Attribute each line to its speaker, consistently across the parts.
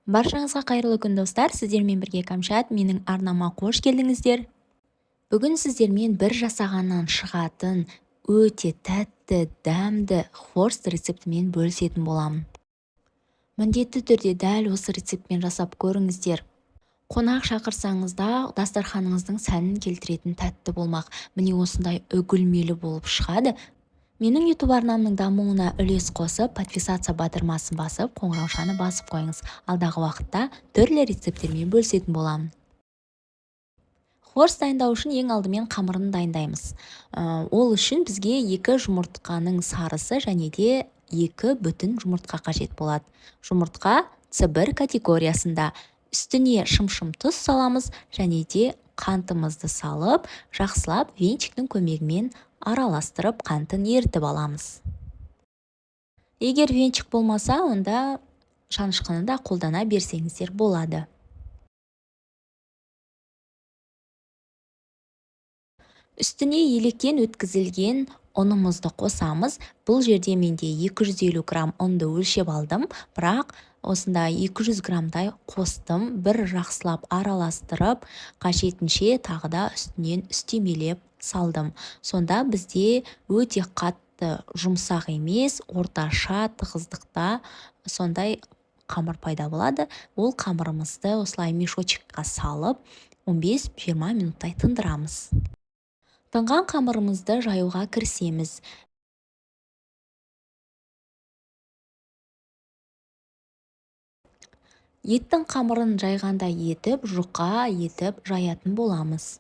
Speaker 1: Баршаңызға қайырлы күн достар, сіздермен бірге Кәмшат, менің арнама қош келдіңіздер. Бүгін сіздермен бір жасағаннан шығатын өте тәтті, дәмді хорст рецептімен бөлісетін боламын. Міндетті түрде дәл осы рецептпен жасап көріңіздер. Қонақ шақырсаңыз да дастарханыңыздың сәнін келтіретін тәтті болмақ. Міне осындай үгілмелі болып шығады. Менің YouTube арнамның дамуына үлес қосып, подписаться батырмасын басып, қоңыраушаны басып қойыңыз. Алдағы уақытта түрлі рецепттермен бөлісетін боламын. Хорст дайындау үшін ең алдымен қамырын дайындаймыз. Ол үшін бізге 2 жұмыртқаның сарысы және де 2 бүтін жұмыртқа қажет болады. Жұмыртқа C1 категориясында. Үстіне шым-шым тұз саламыз және де қантымызды салып, жақсылап венчиктің көмегімен араластырып қантын ерітіп аламыз. Егер венчик болмаса, онда шанышқыны да қолдана берсеңіздер болады. Үстіне електен өткізілген ұнымызды қосамыз. Бұл жерде менде 250 грамм ұнды өлшеп алдым, бірақ осында 200 граммдай қостым. Бір жақсылап араластырып, қажетінше тағы да үстінен үстемелеп салдым. Сонда бізде өте қатты жұмсақ емес, орташа тығыздықта сондай қамыр пайда болады. Ол қамырымызды осылай мешочекқа салып 15-20 минуттай тындырамыз. Тынған қамырымызды жаюға кірісеміз. Еттің қамырын жайғанда етіп, жұқа етіп жаятын боламыз.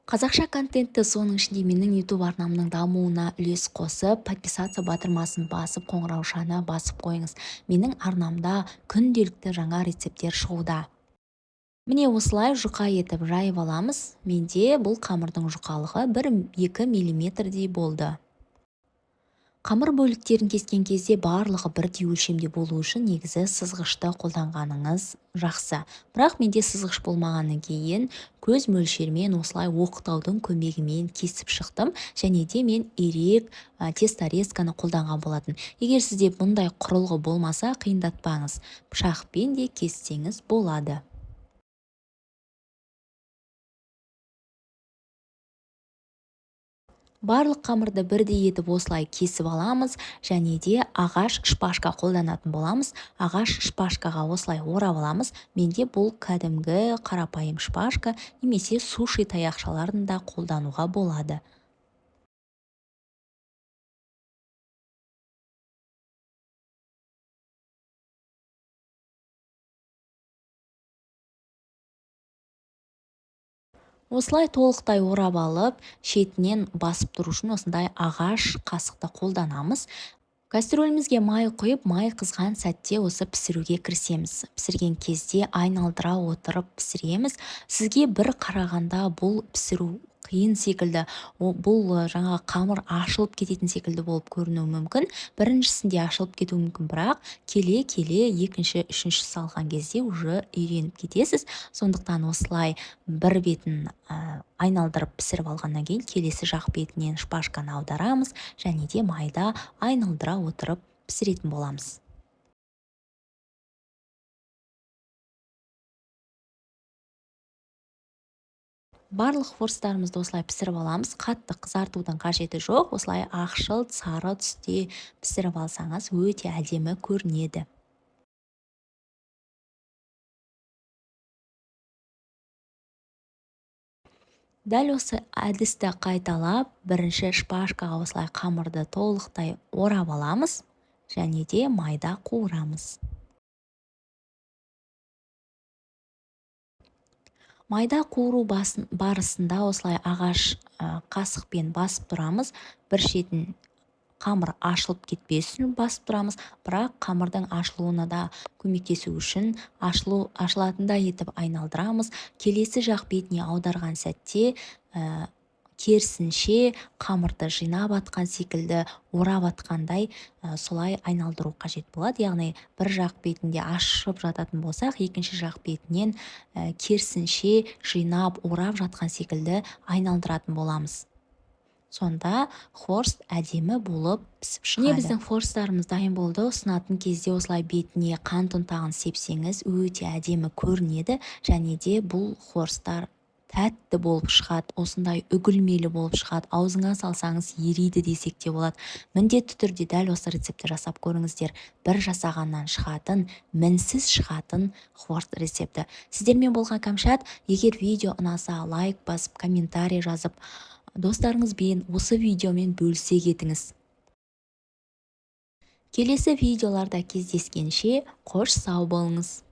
Speaker 1: Қазақша контентті, соның ішінде менің YouTube арнамның дамуына үлес қосып, подписаться батырмасын басып, қоңыраушаны басып қойыңыз. Менің арнамда күнделікті жаңа рецепттер шығуда. Міне осылай жұқа етіп жайып аламыз. Менде бұл қамырдың жұқалығы 1-2 миллиметрдей болды. Қамыр бөліктерін кескен кезде барлығы бірдей өлшемде болу үшін негізі сызғышты қолданғаныңыз жақсы. Бірақ менде сызғыш болмағаннан кейін көз мөлшермен осылай оқытаудың көмегімен кесіп шықтым, және де мен ирек тесторезканы қолданған болатын. Егер сізде бұндай құрылғы болмаса, қиындатпаңыз, пышақпен де кессеңіз болады. Барлық қамырды бірдей етіп осылай кесіп аламыз, және де ағаш шпажка қолданатын боламыз. Ағаш шпажкаға осылай орап аламыз. Менде бұл кәдімгі қарапайым шпажка, немесе суши таяқшаларын да қолдануға болады. Осылай толықтай орап алып, шетінен басып тұру үшін осындай ағаш қасықты қолданамыз. Кастрөлімізге май құйып, май қызған сәтте осы пісіруге кірісеміз. Пісірген кезде айналдыра отырып пісіреміз. Сізге бір қарағанда бұл пісіру қиын секілді, бұл жаңа қамыр ашылып кететін секілді болып көрінуі мүмкін. Біріншісінде ашылып кетуі мүмкін, бірақ келе-келе екінші, үшінші салған кезде уже үйреніп кетесіз. Сондықтан осылай бір бетін айналдырып пісіріп алғаннан кейін келесі жақ бетінен шпажканы аударамыз, және де майда айналдыра отырып пісіретін боламыз. Барлық хорстарымызды осылай пісіріп аламыз. Қатты қызартудың қажеті жоқ. Осылай ақшыл, сары түсте пісіріп алсаңыз өте әдемі көрінеді. Дәл осы әдісті қайталап, бірінші шпажкаға осылай қамырды толықтай орап аламыз, және де майда қуырамыз. Майда қуыру барысында осылай ағаш қасықпен басып тұрамыз. Бір шетін қамыр ашылып кетпес үшін басып тұрамыз, бірақ қамырдың ашылуына да көмектесу үшін ашылатындай етіп айналдырамыз. Келесі жақ бетіне аударған сәтте керісінше қамырды жинап атқан секілді орап атқандай солай айналдыру қажет болады. Яғни бір жақ бетінде ашып жататын болсақ, екінші жақ бетінен керісінше жинап орап жатқан секілді айналдыратын боламыз. Сонда хорст әдемі болып пісіп шығады. Міне біздің хорстарымыз дайын болды. Ұсынатын кезде осылай бетіне қант ұнтағын сепсеңіз өте әдемі көрінеді, және де бұл хорстар тәтті болып шығады, осындай үгілмелі болып шығады. Аузыңа салсаңыз ериді десек те болады. Міндетті түрде дәл осы рецепті жасап көріңіздер. Бір жасағаннан шығатын, мінсіз шығатын хорст рецепті. Сіздермен болған Кәмшат. Егер видео ұнаса, лайк басып, комментарий жазып, достарыңызбен осы видеомен бөлісе кетіңіз. Келесі видеоларда кездескенше қош сау болыңыз.